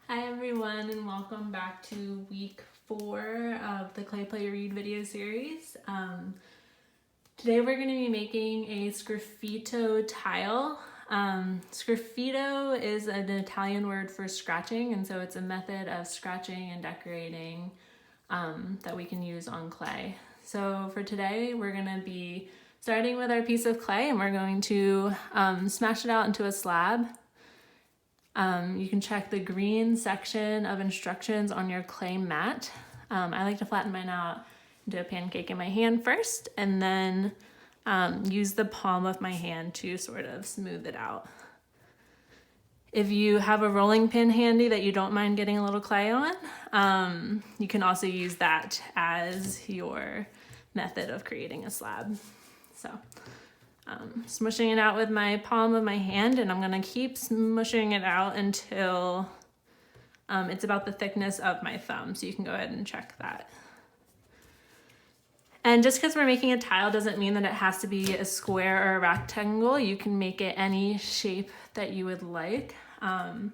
Hi everyone, and welcome back to week 4 of the Clay Play Read video series. Today we're going to be making a Sgraffito tile. Sgraffito is an Italian word for scratching, and so it's a method of scratching and decorating that we can use on clay. So for today we're going to be starting with our piece of clay, and we're going to smash it out into a slab. You can check the green section of instructions on your clay mat. I like to flatten mine out into a pancake in my hand first, and then use the palm of my hand to sort of smooth it out. If you have a rolling pin handy that you don't mind getting a little clay on, you can also use that as your method of creating a slab. So smushing it out with my palm of my hand, and I'm gonna keep smushing it out until it's about the thickness of my thumb, so you can go ahead and check that. And just because we're making a tile doesn't mean that it has to be a square or a rectangle. You can make it any shape that you would like. I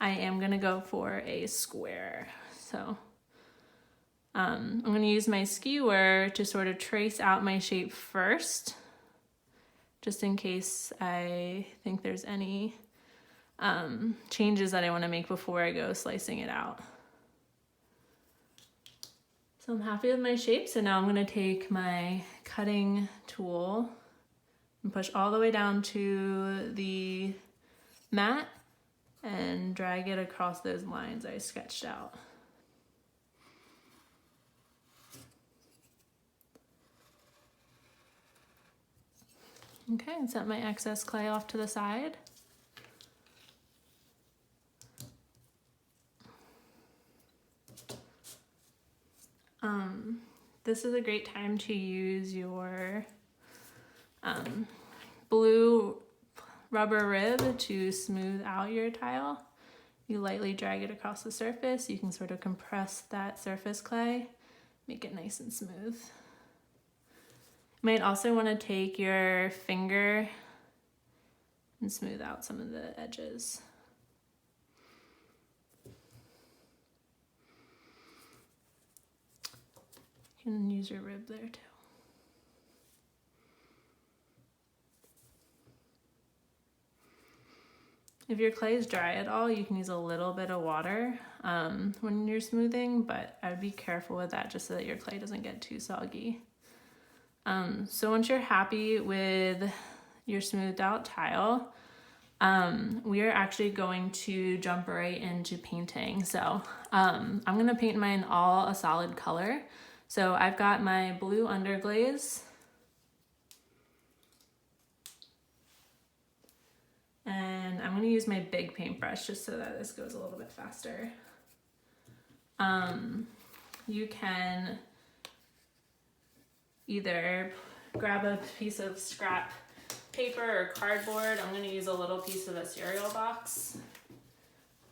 am gonna go for a square. So I'm gonna use my skewer to sort of trace out my shape first, just in case I think there's any changes that I want to make before I go slicing it out. So I'm happy with my shape, so now I'm going to take my cutting tool and push all the way down to the mat and drag it across those lines I sketched out. Okay, and set my excess clay off to the side. This is a great time to use your blue rubber rib to smooth out your tile. You lightly drag it across the surface. You can sort of compress that surface clay, make it nice and smooth. You might also want to take your finger and smooth out some of the edges. You can use your rib there too. If your clay is dry at all, you can use a little bit of water when you're smoothing, but I would be careful with that just so that your clay doesn't get too soggy. So once you're happy with your smoothed out tile, we are actually going to jump right into painting. So I'm gonna paint mine all a solid color. So I've got my blue underglaze, and I'm gonna use my big paintbrush just so that this goes a little bit faster. You can either grab a piece of scrap paper or cardboard. I'm going to use a little piece of a cereal box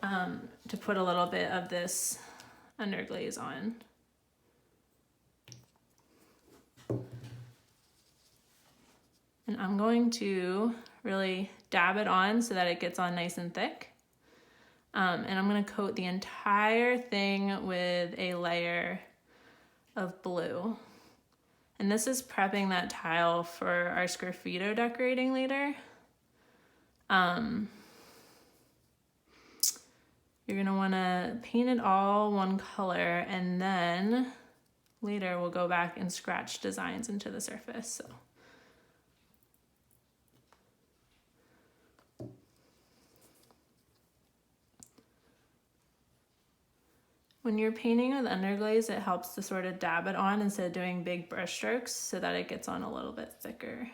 to put a little bit of this underglaze on. And I'm going to really dab it on so that it gets on nice and thick. And I'm going to coat the entire thing with a layer of blue. And this is prepping that tile for our Sgraffito decorating later. You're gonna wanna paint it all one color, and then later we'll go back and scratch designs into the surface. So. When you're painting with underglaze, it helps to sort of dab it on instead of doing big brush strokes so that it gets on a little bit thicker.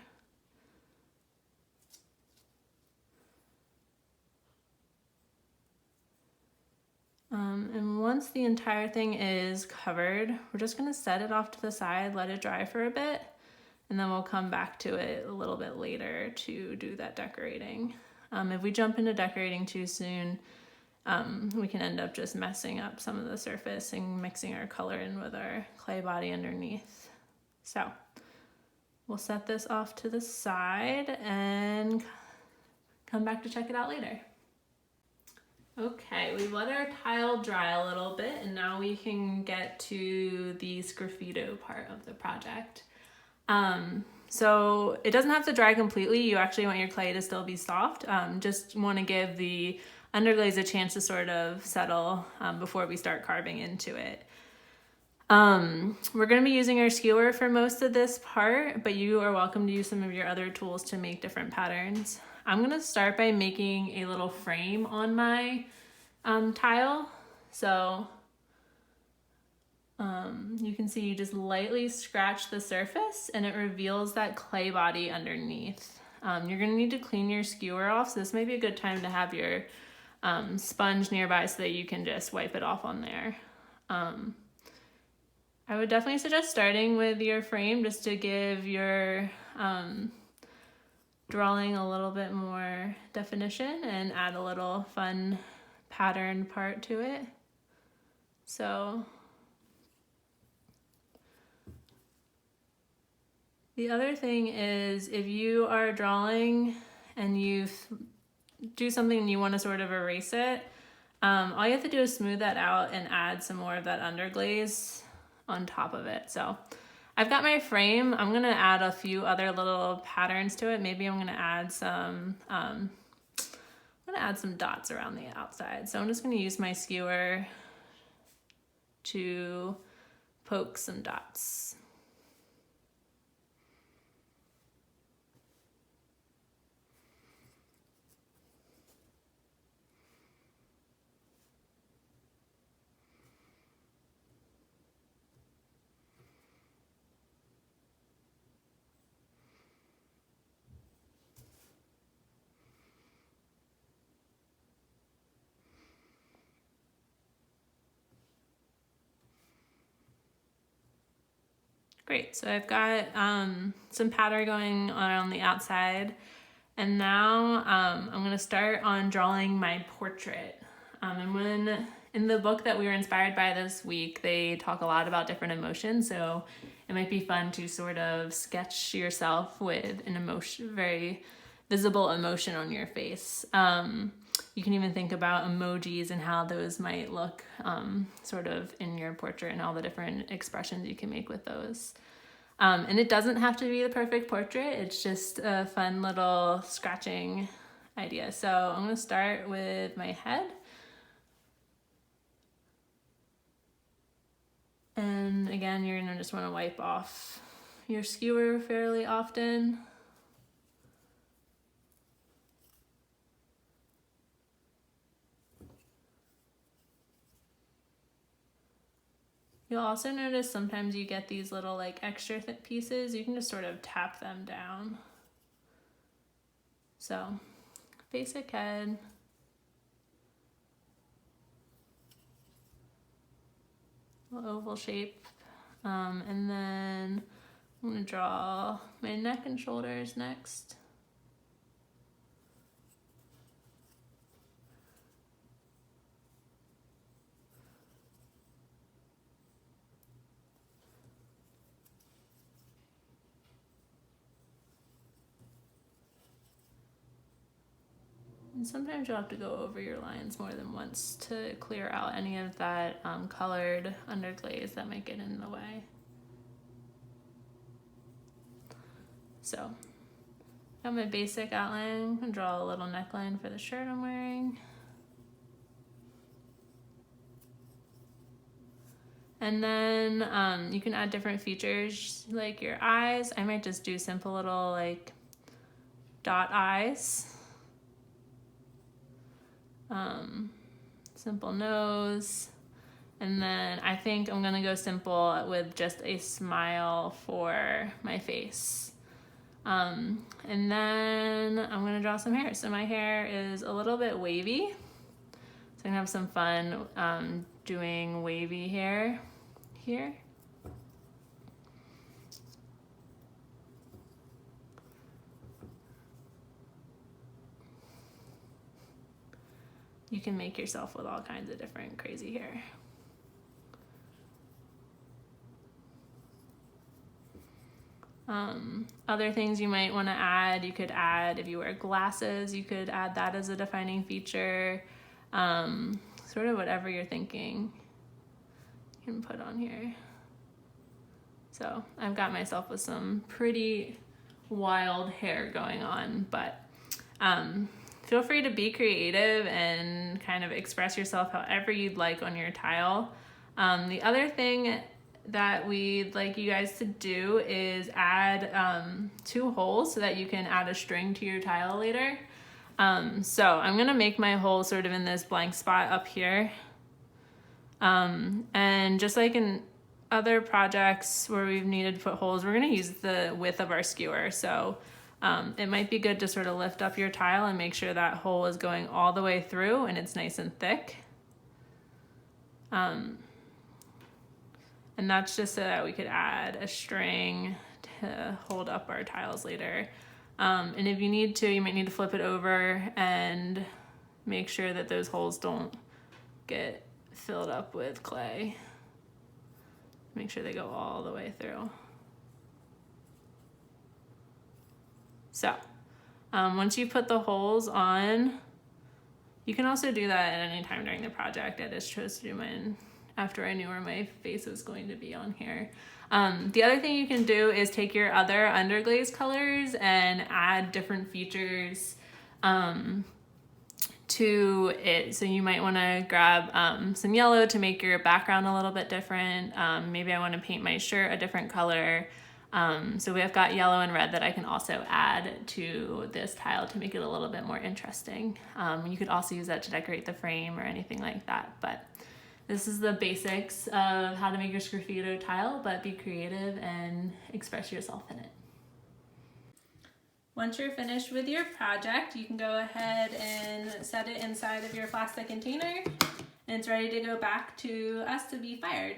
And once the entire thing is covered, we're just gonna set it off to the side, let it dry for a bit, and then we'll come back to it a little bit later to do that decorating. If we jump into decorating too soon, we can end up just messing up some of the surface and mixing our color in with our clay body underneath. So we'll set this off to the side and come back to check it out later. Okay, we've let our tile dry a little bit, and now we can get to the Sgraffito part of the project. So it doesn't have to dry completely. You actually want your clay to still be soft. Just want to give the underglaze a chance to sort of settle before we start carving into it. We're going to be using our skewer for most of this part, but you are welcome to use some of your other tools to make different patterns. I'm going to start by making a little frame on my tile. So you can see you just lightly scratch the surface and it reveals that clay body underneath. You're going to need to clean your skewer off, so this may be a good time to have your sponge nearby so that you can just wipe it off on there. I would definitely suggest starting with your frame just to give your drawing a little bit more definition and add a little fun pattern part to it. So the other thing is, if you are drawing and you do something and you want to sort of erase it, all you have to do is smooth that out and add some more of that underglaze on top of it. So I've got my frame. I'm going to add a few other little patterns to it. Maybe I'm going to add some, dots around the outside. So I'm just going to use my skewer to poke some dots. Great, so I've got some pattern going on the outside, and now I'm gonna start on drawing my portrait. And when in the book that we were inspired by this week, they talk a lot about different emotions, so it might be fun to sort of sketch yourself with an emotion, very visible emotion on your face. You can even think about emojis and how those might look sort of in your portrait and all the different expressions you can make with those. And it doesn't have to be the perfect portrait. It's just a fun little scratching idea. So I'm going to start with my head. And again, you're going to just want to wipe off your skewer fairly often. You'll also notice sometimes you get these little like extra pieces. You can just sort of tap them down. So, basic head. Little oval shape. And then I'm gonna draw my neck and shoulders next. And sometimes you'll have to go over your lines more than once to clear out any of that colored underglaze that might get in the way. So, got my basic outline. I'm gonna draw a little neckline for the shirt I'm wearing. And then you can add different features like your eyes. I might just do simple little like dot eyes. Simple nose, and then I think I'm gonna go simple with just a smile for my face. And then I'm gonna draw some hair. So my hair is a little bit wavy, so I'm gonna have some fun doing wavy hair here. You can make yourself with all kinds of different crazy hair. Other things you might want to add, you could add, if you wear glasses, you could add that as a defining feature. Sort of whatever you're thinking you can put on here. So I've got myself with some pretty wild hair going on, but feel free to be creative and kind of express yourself however you'd like on your tile. The other thing that we'd like you guys to do is add 2 holes so that you can add a string to your tile later. So I'm gonna make my hole sort of in this blank spot up here. And just like in other projects where we've needed to put holes, we're gonna use the width of our skewer. So it might be good to sort of lift up your tile and make sure that hole is going all the way through and it's nice and thick. And that's just so that we could add a string to hold up our tiles later. And if you need to, you might need to flip it over and make sure that those holes don't get filled up with clay. Make sure they go all the way through. So once you put the holes on, you can also do that at any time during the project. I just chose to do mine after I knew where my face was going to be on here. The other thing you can do is take your other underglaze colors and add different features to it. So you might want to grab some yellow to make your background a little bit different. Maybe I want to paint my shirt a different color. So we have got yellow and red that I can also add to this tile to make it a little bit more interesting. You could also use that to decorate the frame or anything like that. But this is the basics of how to make your Sgraffito tile, but be creative and express yourself in it. Once you're finished with your project, you can go ahead and set it inside of your plastic container, and it's ready to go back to us to be fired.